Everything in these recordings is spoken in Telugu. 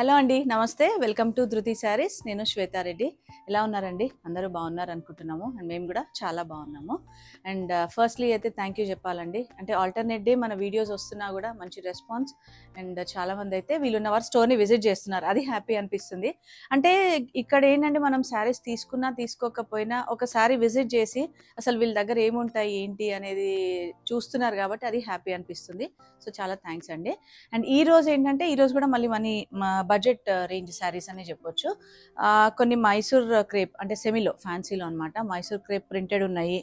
హలో అండి, నమస్తే. వెల్కమ్ టు ధృతి శారీస్. నేను శ్వేతారెడ్డి. ఎలా ఉన్నారండి? అందరూ బాగున్నారు అనుకుంటున్నాము. అండ్ మేము కూడా చాలా బాగున్నాము. అండ్ ఫస్ట్లీ అయితే థ్యాంక్ యూ చెప్పాలండి. అంటే ఆల్టర్నేట్ డే మన వీడియోస్ వస్తున్నా కూడా మంచి రెస్పాన్స్. అండ్ చాలామంది అయితే వీళ్ళున్న వారు స్టోర్ని విజిట్ చేస్తున్నారు. అది హ్యాపీ అనిపిస్తుంది. అంటే ఇక్కడ ఏంటంటే మనం శారీస్ తీసుకున్నా తీసుకోకపోయినా ఒకసారి విజిట్ చేసి అసలు వీళ్ళ దగ్గర ఏముంటాయి ఏంటి అనేది చూస్తున్నారు కాబట్టి అది హ్యాపీ అనిపిస్తుంది. సో చాలా థ్యాంక్స్ అండి. అండ్ ఈ రోజు ఏంటంటే ఈ రోజు కూడా మళ్ళీ మా బడ్జెట్ రేంజ్ శారీస్ అనే చెప్పొచ్చు. కొన్ని మైసూర్ క్రేప్ అంటే సెమీలో ఫ్యాన్సీలో అనమాట. మైసూర్ క్రేప్ ప్రింటెడ్ ఉన్నాయి.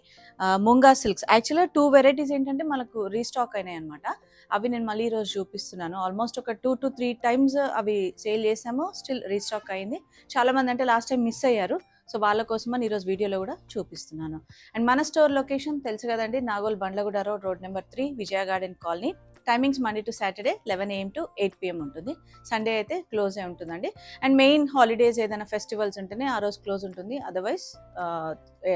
ముంగా సిల్క్స్ యాక్చువల్గా 2 వెరైటీస్ ఏంటంటే మనకు రీస్టాక్ అయినాయి అనమాట. అవి నేను మళ్ళీ ఈరోజు చూపిస్తున్నాను. ఆల్మోస్ట్ ఒక 2 to 3 టైమ్స్ అవి సేల్ చేసాము. స్టిల్ రీస్టాక్ అయింది. చాలామంది అంటే లాస్ట్ టైం మిస్ అయ్యారు. సో వాళ్ళ కోసమని ఈరోజు వీడియోలో కూడా చూపిస్తున్నాను. అండ్ మన స్టోర్ లొకేషన్ తెలుసు కదండి, Nagole Bandlaguda road number 3, Vijaya garden colony. Timings Monday to Saturday 11 AM to 8 PM ఉంటుంది. సండే అయితే క్లోజ్ అయి ఉంటుందండి. అండ్ మెయిన్ హాలిడేస్ ఏదైనా ఫెస్టివల్స్ ఉంటేనే ఆ రోజు క్లోజ్ ఉంటుంది. Otherwise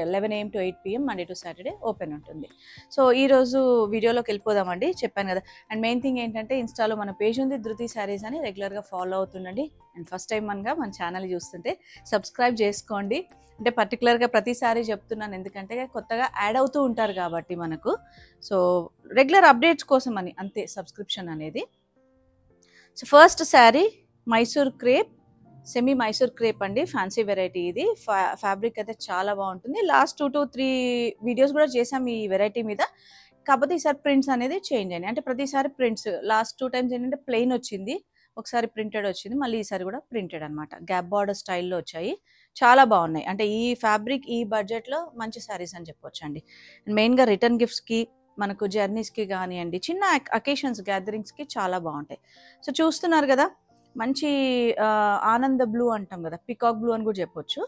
11 AM to 8 PM Monday to Saturday open ఉంటుంది. సో ఈరోజు వీడియోలోకి వెళ్ళిపోదామండి. చెప్పాను కదా. అండ్ మెయిన్ థింగ్ ఏంటంటే ఇన్స్టాలో మన పేజ్ ఉంది ధృతి శారీస్ అని, రెగ్యులర్గా ఫాలో అవుతుండండి. అండ్ ఫస్ట్ టైం మన ఛానల్ చూస్తుంటే సబ్స్క్రైబ్ చేసుకోండి. అంటే పర్టికులర్గా ప్రతిసారి చెప్తున్నాను, ఎందుకంటే కొత్తగా యాడ్ అవుతూ ఉంటారు కాబట్టి మనకు. సో రెగ్యులర్ అప్డేట్స్ కోసం అని అంతే సబ్స్క్రిప్షన్ అనేది. So first sari Mysore crepe, semi Mysore crepe అండి. ఫ్యాన్సీ వెరైటీ ఇది. ఫ్యాబ్రిక్ అయితే చాలా బాగుంటుంది. లాస్ట్ 2 to 3 వీడియోస్ కూడా చేసాం ఈ వెరైటీ మీద. కాకపోతే ఈసారి ప్రింట్స్ అనేది చేంజ్ అయినాయి. అంటే ప్రతిసారి ప్రింట్స్ లాస్ట్ 2 times ఏంటంటే ప్లెయిన్ వచ్చింది, ఒకసారి ప్రింటెడ్ వచ్చింది, మళ్ళీ ఈసారి కూడా ప్రింటెడ్ అనమాట. గ్యాప్ బార్డర్ స్టైల్లో వచ్చాయి. చాలా బాగున్నాయి. అంటే ఈ ఫ్యాబ్రిక్ ఈ బడ్జెట్లో మంచి శారీస్ అని చెప్పొచ్చు అండి. మెయిన్గా రిటర్న్ గిఫ్ట్స్కి, మనకు జర్నీస్కి కానివ్వండి, చిన్న అకేషన్స్ గ్యాదరింగ్స్కి చాలా బాగుంటాయి. సో చూస్తున్నారు కదా, మంచి ఆనంద బ్లూ అంటాం కదా, పికాక్ బ్లూ అని కూడా చెప్పొచ్చు.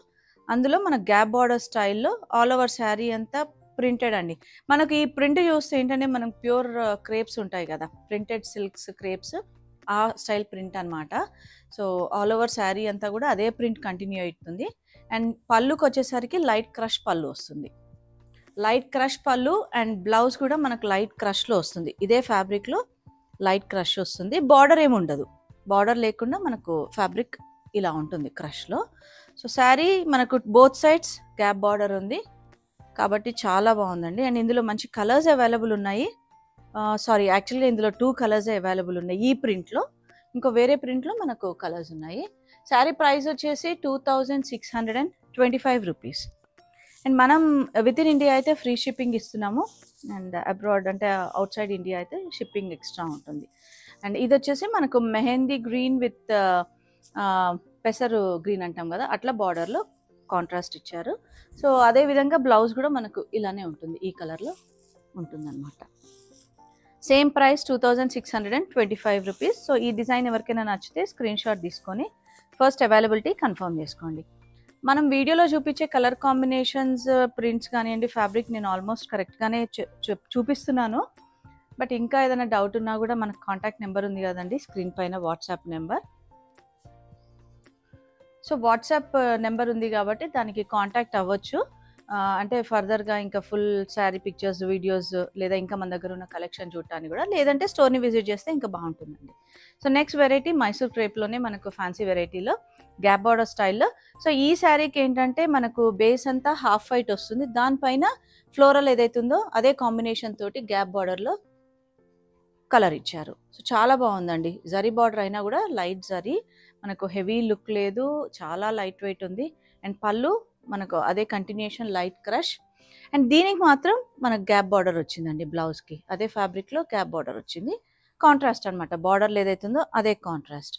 అందులో మన గ్యాప్ బార్డర్ స్టైల్లో ఆల్ ఓవర్ శారీ అంతా ప్రింటెడ్ అండి. మనకి ఈ ప్రింట్ చూస్తే ఏంటంటే మనం ప్యూర్ క్రేప్స్ ఉంటాయి కదా, ప్రింటెడ్ సిల్క్స్ క్రేప్స్, ఆ స్టైల్ ప్రింట్ అనమాట. సో ఆల్ ఓవర్ శారీ అంతా కూడా అదే ప్రింట్ కంటిన్యూ అవుతుంది. అండ్ పళ్ళుకి వచ్చేసరికి లైట్ క్రష్ పళ్ళు వస్తుంది. లైట్ క్రష్ పళ్ళు అండ్ బ్లౌజ్ కూడా మనకు లైట్ క్రష్లో వస్తుంది. ఇదే ఫ్యాబ్రిక్లో లైట్ క్రష్ వస్తుంది. బార్డర్ ఏమి ఉండదు. బార్డర్ లేకుండా మనకు ఫ్యాబ్రిక్ ఇలా ఉంటుంది క్రష్లో. సో శారీ మనకు బోత్ సైడ్స్ గ్యాప్ బార్డర్ ఉంది కాబట్టి చాలా బాగుందండి. అండ్ ఇందులో మంచి కలర్స్ అవైలబుల్ ఉన్నాయి. సారీ, యాక్చువల్గా ఇందులో 2 కలర్స్ అవైలబుల్ ఉన్నాయి ఈ ప్రింట్లో. ఇంకో వేరే ప్రింట్లో మనకు కలర్స్ ఉన్నాయి. శారీ ప్రైస్ వచ్చేసి 2625 రూపీస్. అండ్ మనం విత్ ఇన్ ఇండియా అయితే ఫ్రీ షిప్పింగ్ ఇస్తున్నాము. అండ్ అబ్రాడ్ అంటే అవుట్ సైడ్ ఇండియా అయితే షిప్పింగ్ ఎక్స్ట్రా ఉంటుంది. అండ్ ఇది వచ్చేసి మనకు మెహందీ గ్రీన్ విత్ పెసరు గ్రీన్ అంటాం కదా, అట్లా బార్డర్లో కాంట్రాస్ట్ ఇచ్చారు. సో అదేవిధంగా బ్లౌజ్ కూడా మనకు ఇలానే ఉంటుంది, ఈ కలర్లో ఉంటుందన్నమాట. Same price 2625 rupees. సో ఈ డిజైన్ ఎవరికైనా నచ్చితే స్క్రీన్ షాట్ తీసుకొని ఫస్ట్ అవైలబిలిటీ కన్ఫర్మ్ చేసుకోండి. మనం వీడియోలో చూపించే కలర్ కాంబినేషన్స్, ప్రింట్స్ కానివ్వండి, ఫ్యాబ్రిక్ నేను ఆల్మోస్ట్ కరెక్ట్గానే చూపిస్తున్నాను. బట్ ఇంకా ఏదైనా డౌట్ ఉన్నా కూడా మనకు కాంటాక్ట్ నెంబర్ ఉంది కదండి స్క్రీన్ పైన, WhatsApp number. So WhatsApp number ఉంది కాబట్టి దానికి కాంటాక్ట్ అవ్వచ్చు. అంటే ఫర్దర్గా ఇంకా ఫుల్ శారీ పిక్చర్స్, వీడియోస్, లేదా ఇంకా మన దగ్గర ఉన్న కలెక్షన్ చూడటానికి కూడా, లేదంటే స్టోర్ని విజిట్ చేస్తే ఇంకా బాగుంటుందండి. సో నెక్స్ట్ వెరైటీ మైసూర్ క్రేప్లోనే మనకు ఫ్యాన్సీ వెరైటీలో గ్యాప్ బార్డర్ స్టైల్లో. సో ఈ శారీకి ఏంటంటే మనకు బేస్ అంతా హాఫ్ వైట్ వస్తుంది, దానిపైన ఫ్లోరల్ ఏదైతే ఉందో అదే కాంబినేషన్ తోటి గ్యాప్ బార్డర్లో కలర్ ఇచ్చారు. సో చాలా బాగుందండి. జరీ బార్డర్ అయినా కూడా లైట్ జరీ, మనకు హెవీ లుక్ లేదు, చాలా లైట్ వెయిట్ ఉంది. అండ్ పళ్ళు మనకు అదే కంటిన్యూషన్ లైట్ క్రష్. అండ్ దీనికి మాత్రం మనకు గ్యాప్ బార్డర్ వచ్చిందండి. బ్లౌజ్కి అదే ఫ్యాబ్రిక్లో గ్యాప్ బార్డర్ వచ్చింది. కాంట్రాస్ట్ అనమాట, బార్డర్లో ఏదైతుందో అదే కాంట్రాస్ట్.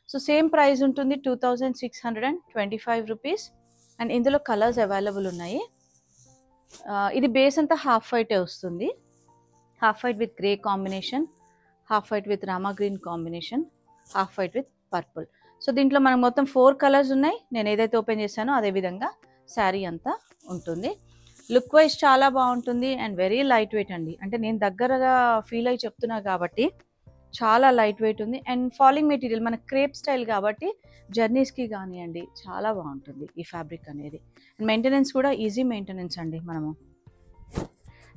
సో సేమ్ ప్రైస్ ఉంటుంది 2625 రూపీస్. అండ్ ఇందులో కలర్స్ అవైలబుల్ ఉన్నాయి. ఇది బేస్ అంతా హాఫ్ వైటే వస్తుంది. Half white with grey combination, half white with Rama green combination, half white with purple. So దీంట్లో మనకు మొత్తం 4 కలర్స్ ఉన్నాయి. నేను ఏదైతే ఓపెన్ చేశానో అదే విధంగా శారీ అంతా ఉంటుంది. లుక్ వైజ్ చాలా బాగుంటుంది అండ్ వెరీ లైట్ వెయిట్ అండి. అంటే నేను దగ్గరగా ఫీల్ అయ్యి చెప్తున్నా కాబట్టి చాలా లైట్ వెయిట్ ఉంది. అండ్ ఫాలింగ్ మెటీరియల్ మన క్రేప్ స్టైల్ కాబట్టి జర్నీస్కి కానివ్వండి చాలా బాగుంటుంది ఈ ఫ్యాబ్రిక్ అనేది. అండ్ మెయింటెనెన్స్ కూడా ఈజీ మెయింటెనెన్స్ అండి మనము.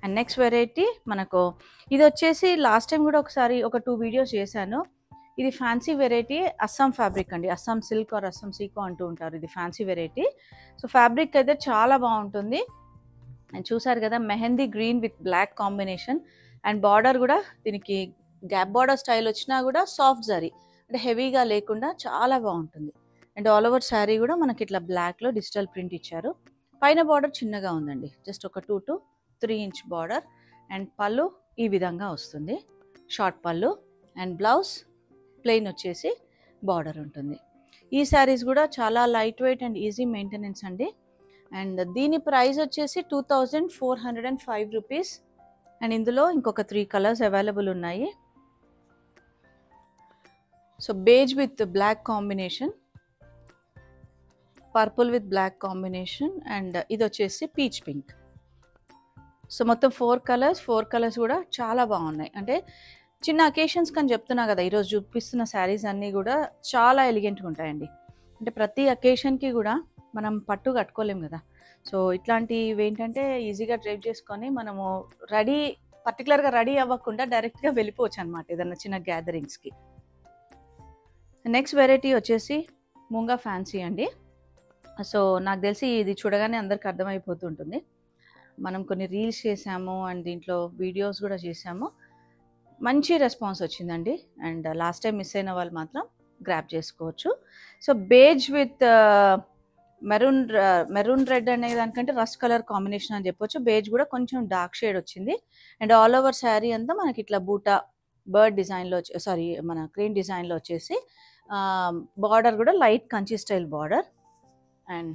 అండ్ నెక్స్ట్ వెరైటీ మనకు ఇది వచ్చేసి లాస్ట్ టైం కూడా ఒకసారి ఒక 2 వీడియోస్ చేశాను. ఇది ఫ్యాన్సీ వెరైటీ అస్సాం ఫ్యాబ్రిక్ అండి. అస్సాం సిల్క్ ఆర్ అస్సాం సీకో అంటూ ఉంటారు. ఇది ఫ్యాన్సీ వెరైటీ. సో ఫ్యాబ్రిక్ అయితే చాలా బాగుంటుంది. అండ్ చూసారు కదా, mehndi green with black combination. And border కూడా దీనికి గ్యాప్ బార్డర్ స్టైల్ వచ్చినా కూడా సాఫ్ట్ జరీ, అంటే హెవీగా లేకుండా చాలా బాగుంటుంది. అండ్ ఆల్ ఓవర్ శారీ కూడా మనకి ఇట్లా బ్లాక్లో డిజిటల్ ప్రింట్ ఇచ్చారు. పైన బార్డర్ చిన్నగా ఉందండి, జస్ట్ ఒక 2 to 3 ఇంచ్ బార్డర్. అండ్ పళ్ళు ఈ విధంగా వస్తుంది, షార్ట్ పళ్ళు. అండ్ బ్లౌజ్ ప్లెయిన్ వచ్చేసి బార్డర్ ఉంటుంది. ఈ శారీస్ కూడా చాలా light weight and easy maintenance అండి. అండ్ దీని ప్రైస్ వచ్చేసి 2405 రూపీస్. అండ్ ఇందులో ఇంకొక 3 కలర్స్ అవైలబుల్ ఉన్నాయి. So beige with black combination, purple with black combination, and ఇది వచ్చేసి పీచ్ పింక్. సో మొత్తం 4 కలర్స్ కూడా చాలా బాగున్నాయి. అంటే చిన్న అకేషన్స్ కానీ చెప్తున్నా కదా, ఈరోజు చూపిస్తున్న శారీస్ అన్నీ కూడా చాలా ఎలిగెంట్గా ఉంటాయండి. అంటే ప్రతి అకేషన్కి కూడా మనం పట్టు కట్టుకోలేం కదా. సో ఇట్లాంటివి ఏంటంటే ఈజీగా డ్రైవ్ చేసుకొని మనము పర్టికులర్గా రెడీ అవ్వకుండా డైరెక్ట్గా వెళ్ళిపోవచ్చు అనమాట ఏదన్నా చిన్న గ్యాదరింగ్స్కి. నెక్స్ట్ వెరైటీ వచ్చేసి ముంగా ఫ్యాన్సీ అండి. సో నాకు తెలిసి ఇది చూడగానే అందరికి అర్థమైపోతుంటుంది. మనం కొన్ని రీల్స్ చేసాము అండ్ దీంట్లో వీడియోస్ కూడా చేసాము. మంచి రెస్పాన్స్ వచ్చిందండి. అండ్ లాస్ట్ టైం మిస్ అయిన వాళ్ళు మాత్రం గ్రాప్ చేసుకోవచ్చు. So beige with maroon red అనే దానికంటే రస్ట్ కలర్ కాంబినేషన్ అని చెప్పొచ్చు. బేజ్ కూడా కొంచెం డార్క్ షేడ్ వచ్చింది. అండ్ ఆల్ ఓవర్ శారీ అంతా మనకి ఇట్లా బూటా బర్డ్ డిజైన్లో మన క్రీమ్ డిజైన్లో వచ్చేసి బార్డర్ కూడా light Kanchi style border. And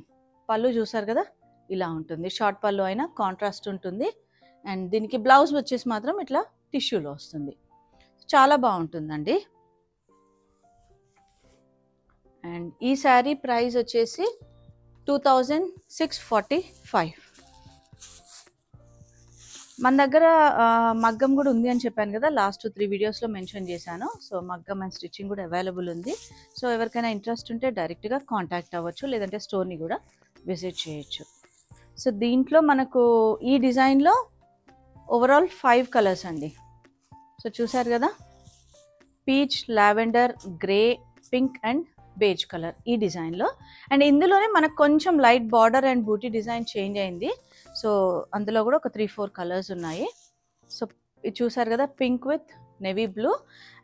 పళ్ళు చూసారు కదా, ఇలా ఉంటుంది. షార్ట్ పళ్ళు అయినా కాంట్రాస్ట్ ఉంటుంది. అండ్ దీనికి బ్లౌజ్ వచ్చేసి మాత్రం ఇట్లా టిష్యూలో వస్తుంది. చాలా బాగుంటుందండి. అండ్ ఈ శారీ ప్రైస్ వచ్చేసి 2645. మన దగ్గర మగ్గం కూడా ఉంది అని చెప్పాను కదా, లాస్ట్ 3 వీడియోస్లో మెన్షన్ చేశాను. సో మగ్గం అండ్ స్టిచ్చింగ్ కూడా అవైలబుల్ ఉంది. సో ఎవరికైనా ఇంట్రెస్ట్ ఉంటే డైరెక్ట్గా కాంటాక్ట్ అవ్వచ్చు, లేదంటే స్టోర్ని కూడా విజిట్ చేయొచ్చు. సో దీంట్లో మనకు ఈ డిజైన్లో ఓవరాల్ 5 కలర్స్ అండి. సో చూసారు కదా, peach, lavender, grey, pink and beige colour ఈ డిజైన్లో. అండ్ ఇందులోనే మనకు కొంచెం light border and booti design change అయింది. సో అందులో కూడా ఒక 3-4 కలర్స్ ఉన్నాయి. సో ఇది చూసారు కదా, pink with navy blue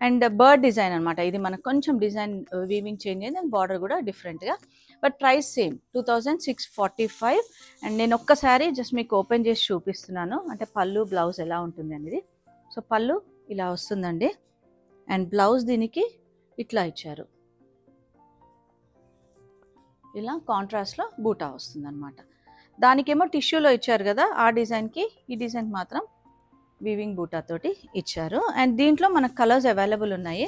and bird design అనమాట. ఇది మనకు కొంచెం డిజైన్ వీవింగ్ చేంజ్ అయింది అండ్ బార్డర్ కూడా డిఫరెంట్గా. But price same 2645. అండ్ నేను ఒక్కసారి జస్ట్ మీకు ఓపెన్ చేసి చూపిస్తున్నాను, అంటే పళ్ళు బ్లౌజ్ ఎలా ఉంటుంది అనేది. సో పళ్ళు ఇలా వస్తుందండి. అండ్ బ్లౌజ్ దీనికి ఇట్లా ఇచ్చారు, ఇలా కాంట్రాస్ట్లో బూటా వస్తుంది అనమాట. దానికేమో టిష్యూలో ఇచ్చారు కదా, ఆ డిజైన్కి ఈ డిజైన్ మాత్రం వీవింగ్ బూటా తోటి ఇచ్చారు. అండ్ దీంట్లో మనకు కలర్స్ అవైలబుల్ ఉన్నాయి.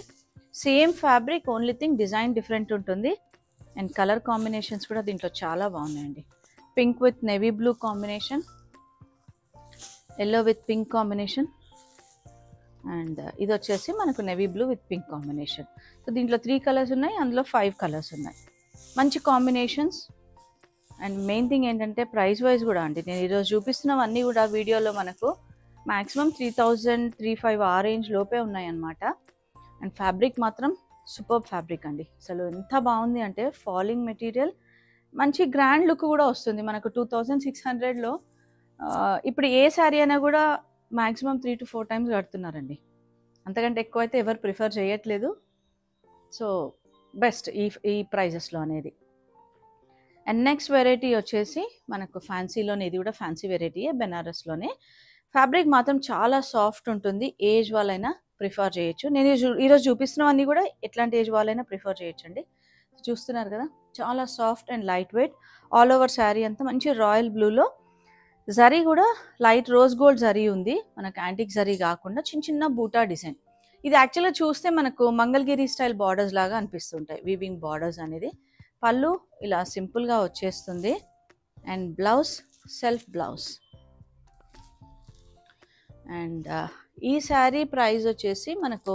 Same fabric, only thing design different ఉంటుంది. అండ్ కలర్ కాంబినేషన్స్ కూడా దీంట్లో చాలా బాగున్నాయండి. Pink with navy blue combination, yellow with pink combination, and ఇది వచ్చేసి మనకు navy blue with pink combination. So దీంట్లో 3 కలర్స్ ఉన్నాయి, అందులో 5 కలర్స్ ఉన్నాయి. మంచి కాంబినేషన్స్. అండ్ మెయిన్ థింగ్ ఏంటంటే ప్రైస్ వైజ్ కూడా అండి, నేను ఈరోజు చూపిస్తున్నవన్నీ కూడా వీడియోలో మనకు మ్యాక్సిమం 3000-3500 ఆ రేంజ్ లోపే ఉన్నాయన్నమాట. అండ్ ఫ్యాబ్రిక్ మాత్రం సూపర్ ఫ్యాబ్రిక్ అండి. అసలు ఎంత బాగుంది అంటే ఫాలింగ్ మెటీరియల్, మంచి గ్రాండ్ లుక్ కూడా వస్తుంది మనకు 2600లో. ఇప్పుడు ఏ శారీ అయినా కూడా మ్యాక్సిమం 3 to 4 టైమ్స్ కడుతున్నారండి, అంతకంటే ఎక్కువ అయితే ఎవరు ప్రిఫర్ చేయట్లేదు. సో బెస్ట్ ఈ ప్రైజెస్లో అనేది. అండ్ నెక్స్ట్ వెరైటీ వచ్చేసి మనకు ఫ్యాన్సీలోనే, ఇది కూడా ఫ్యాన్సీ వెరైటీయే, బెనారస్లోనే. ఫ్యాబ్రిక్ మాత్రం చాలా సాఫ్ట్ ఉంటుంది, ఏజ్ వాళ్ళైనా ప్రిఫర్ చేయొచ్చు. నేను ఈరోజు చూపిస్తున్నవన్నీ కూడా ఎట్లాంటి ఏజ్ వాళ్ళైనా ప్రిఫర్ చేయొచ్చు అండి. చూస్తున్నారు కదా, చాలా soft and light weight. All over sari అంతా మంచి రాయల్ బ్లూలో, జరీ కూడా లైట్ రోజ్ గోల్డ్ జరీ ఉంది, మనకు యాంటిక్ జరీ కాకుండా చిన్న చిన్న బూటా డిజైన్. ఇది యాక్చువల్గా చూస్తే మనకు మంగళగిరి స్టైల్ బార్డర్స్ లాగా అనిపిస్తుంటాయి, వీవింగ్ బార్డర్స్ అనేది. పళ్ళు ఇలా సింపుల్గా వచ్చేస్తుంది. And blouse self blouse. And ఈ శారీ ప్రైస్ వచ్చేసి మనకు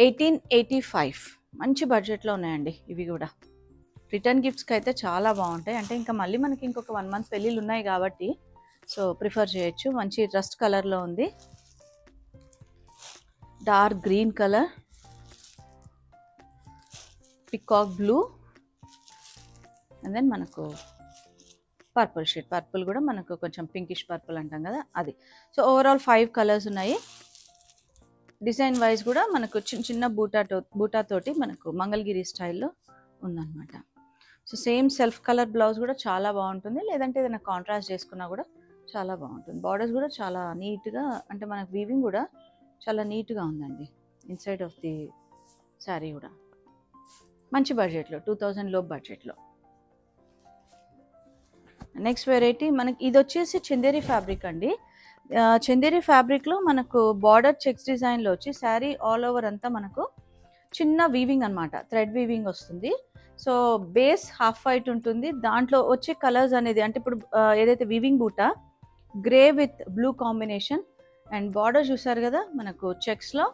1885. మంచి బడ్జెట్లో ఉన్నాయండి ఇవి కూడా. రిటర్న్ గిఫ్ట్స్కి అయితే చాలా బాగుంటాయి. అంటే ఇంకా మళ్ళీ మనకి ఇంకొక 1 month పెళ్ళిళ్ళు ఉన్నాయి కాబట్టి సో ప్రిఫర్ చేయొచ్చు. మంచి రస్ట్ కలర్లో ఉంది, dark green colour peacock blue and then మనకు పర్పుల్ షేడ్, పర్పుల్ కూడా మనకు కొంచెం పింకిష్ పర్పుల్ అంటాం కదా అది. సో ఓవరాల్ 5 కలర్స్ ఉన్నాయి. డిజైన్ వైజ్ కూడా మనకు చిన్న చిన్న బూటాతోటి మనకు మంగళగిరి స్టైల్లో ఉందన్నమాట. So same self colour blouse కూడా చాలా బాగుంటుంది, లేదంటే ఏదైనా కాంట్రాస్ట్ చేసుకున్నా కూడా చాలా బాగుంటుంది. బార్డర్స్ కూడా చాలా నీట్గా, అంటే మనకు వీవింగ్ కూడా చాలా నీట్గా ఉందండి ఇన్సైడ్ ఆఫ్ ది శారీ కూడా. మంచి బడ్జెట్లో 2000 లో బడ్జెట్లో. నెక్స్ట్ వెరైటీ మనకి ఇది వచ్చేసి చందేరి ఫ్యాబ్రిక్ అండి. చందేరి ఫ్యాబ్రిక్లో మనకు బార్డర్ చెక్స్ డిజైన్లో వచ్చి శారీ ఆల్ ఓవర్ అంతా మనకు చిన్న వీవింగ్ అనమాట, థ్రెడ్ వీవింగ్ వస్తుంది. సో బేస్ హాఫ్ వైట్ ఉంటుంది, దాంట్లో వచ్చే కలర్స్ అనేది అంటే ఇప్పుడు ఏదైతే weaving buta grey with blue combination and border చూసారు కదా మనకు చెక్స్లో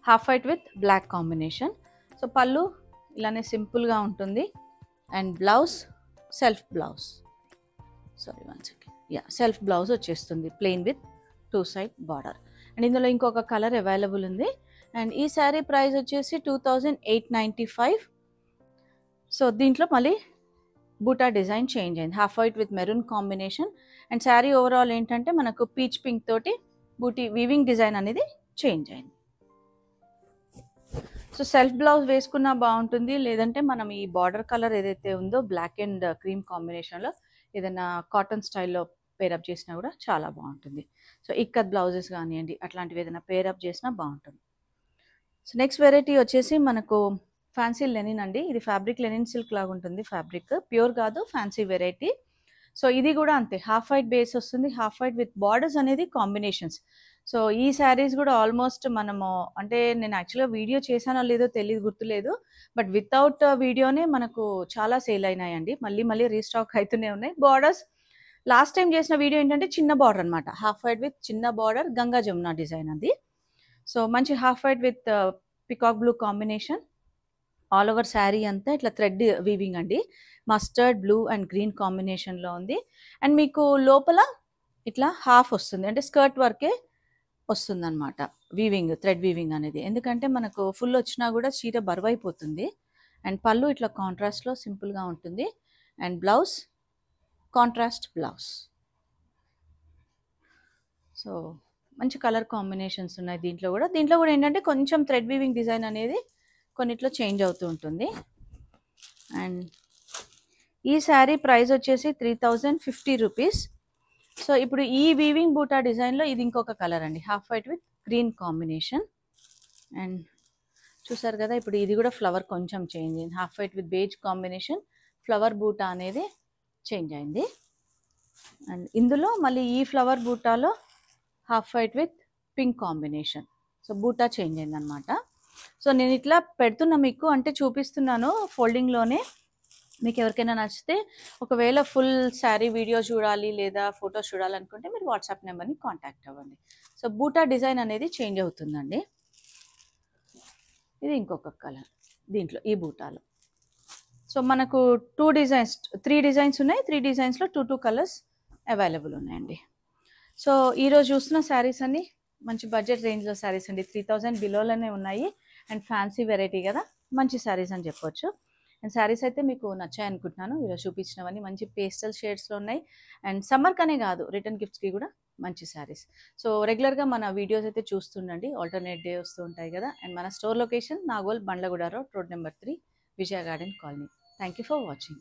half white with black combination. So పళ్ళు ఇలానే సింపుల్గా ఉంటుంది and blouse self blouse, sorry one second, self blouse వచ్చేస్తుంది plain with 2 side border. And ఇందులో ఇంకొక కలర్ అవైలబుల్ ఉంది. అండ్ ఈ శారీ ప్రైస్ వచ్చేసి 2895. సో దీంట్లో మళ్ళీ బూటా డిజైన్ చేంజ్ అయింది, half white with maroon combination. And sari overall ఏంటంటే మనకు పీచ్ పింక్ తోటి బూటీ వీవింగ్ డిజైన్ అనేది చేంజ్ అయింది. సో సెల్ఫ్ బ్లౌజ్ వేసుకున్నా బాగుంటుంది, లేదంటే మనం ఈ బార్డర్ కలర్ ఏదైతే ఉందో బ్లాక్ అండ్ క్రీమ్ కాంబినేషన్లో ఏదైనా కాటన్ స్టైల్లో పేరప్ చేసినా కూడా చాలా బాగుంటుంది. సో ఇక్కత్ బ్లౌజెస్ కానివ్వండి అట్లాంటివి ఏదైనా పేరప్ చేసినా బాగుంటుంది. సో నెక్స్ట్ వెరైటీ వచ్చేసి మనకు ఫ్యాన్సీ లెనిన్ అండి. ఇది ఫ్యాబ్రిక్ లెనిన్ సిల్క్ లాగా ఉంటుంది, ఫ్యాబ్రిక్ ప్యూర్ కాదు, ఫ్యాన్సీ వెరైటీ. సో ఇది కూడా అంతే, హాఫ్ వైట్ బేస్ వస్తుంది, హాఫ్ వైట్ విత్ బార్డర్స్ అనేది కాంబినేషన్స్. సో ఈ శారీస్ కూడా ఆల్మోస్ట్ మనము, అంటే నేను యాక్చువల్గా వీడియో చేశానో లేదో తెలియదు, గుర్తులేదు, బట్ వితౌట్ వీడియోనే మనకు చాలా సేల్ అయినాయండి. మళ్ళీ మళ్ళీ రీస్టాక్ అవుతూనే ఉన్నాయి. బార్డర్స్ లాస్ట్ టైం చేసిన వీడియో ఏంటంటే చిన్న బార్డర్ అనమాట, హాఫ్ వైట్ విత్ చిన్న బార్డర్, గంగా జమున డిజైన్ అది. సో మంచి half white with peacock blue combination, all over sari అంతా ఇట్లా థ్రెడ్ వీవింగ్ అండి, మస్టర్డ్ బ్లూ అండ్ గ్రీన్ కాంబినేషన్లో ఉంది. అండ్ మీకు లోపల ఇట్లా హాఫ్ వస్తుంది, అంటే స్కర్ట్ వర్కే వస్తుంది అనమాట వీవింగ్, థ్రెడ్ వీవింగ్ అనేది. ఎందుకంటే మనకు ఫుల్ వచ్చినా కూడా చీర బరువైపోతుంది. అండ్ పళ్ళు ఇట్లా కాంట్రాస్ట్లో సింపుల్గా ఉంటుంది and blouse contrast blouse. So మంచి కలర్ కాంబినేషన్స్ ఉన్నాయి దీంట్లో కూడా. దీంట్లో కూడా ఏంటంటే కొంచెం థ్రెడ్ వీవింగ్ డిజైన్ అనేది కొన్నిట్లో చేంజ్ అవుతూ ఉంటుంది. అండ్ ఈ శారీ ప్రైస్ వచ్చేసి 3050 రూపీస్. సో ఇప్పుడు ఈ వీవింగ్ బూటా డిజైన్లో ఇది ఇంకొక కలర్ అండి, half white with green combination. And చూసారు కదా ఇప్పుడు ఇది కూడా ఫ్లవర్ కొంచెం చేంజ్ అయింది, half white with beige combination, flower buta అనేది చేంజ్ అయింది. అండ్ ఇందులో మళ్ళీ ఈ ఫ్లవర్ బూటాలో half white with pink combination. So buta change అయింది అనమాట. సో నేను ఇట్లా పెడుతున్నా మీకు, అంటే చూపిస్తున్నాను ఫోల్డింగ్లోనే. మీకు ఎవరికైనా నచ్చితే ఒకవేళ ఫుల్ శారీ వీడియో చూడాలి లేదా ఫొటోస్ చూడాలనుకుంటే మీరు వాట్సాప్ నెంబర్ని కాంటాక్ట్ అవ్వండి. సో బూటా డిజైన్ అనేది చేంజ్ అవుతుందండి. ఇది ఇంకొక కలర్ దీంట్లో ఈ బూటాలో. సో మనకు 3 డిజైన్స్ ఉన్నాయి, 3 డిజైన్స్లో 2 కలర్స్ అవైలబుల్ ఉన్నాయండి. సో ఈరోజు చూస్తున్న శారీస్ అన్ని మంచి బడ్జెట్ రేంజ్లో శారీస్ అండి, 3000 బిలోలోనే ఉన్నాయి. అండ్ ఫ్యాన్సీ వెరైటీ కదా, మంచి శారీస్ అని చెప్పొచ్చు. అండ్ శారీస్ అయితే మీకు నచ్చాయి అనుకుంటున్నాను. ఈరోజు చూపించినవన్నీ మంచి పేస్టల్ షేడ్స్లో ఉన్నాయి. అండ్ సమ్మర్కనే కాదు, రిటర్న్ గిఫ్ట్స్కి కూడా మంచి శారీస్. సో రెగ్యులర్గా మన వీడియోస్ అయితే చూస్తుండండి, ఆల్టర్నేట్ డే వస్తూ ఉంటాయి కదా. అండ్ మన store location Nagole Bandlaguda road, road number 3, Vijaya garden colony. Thank you for watching.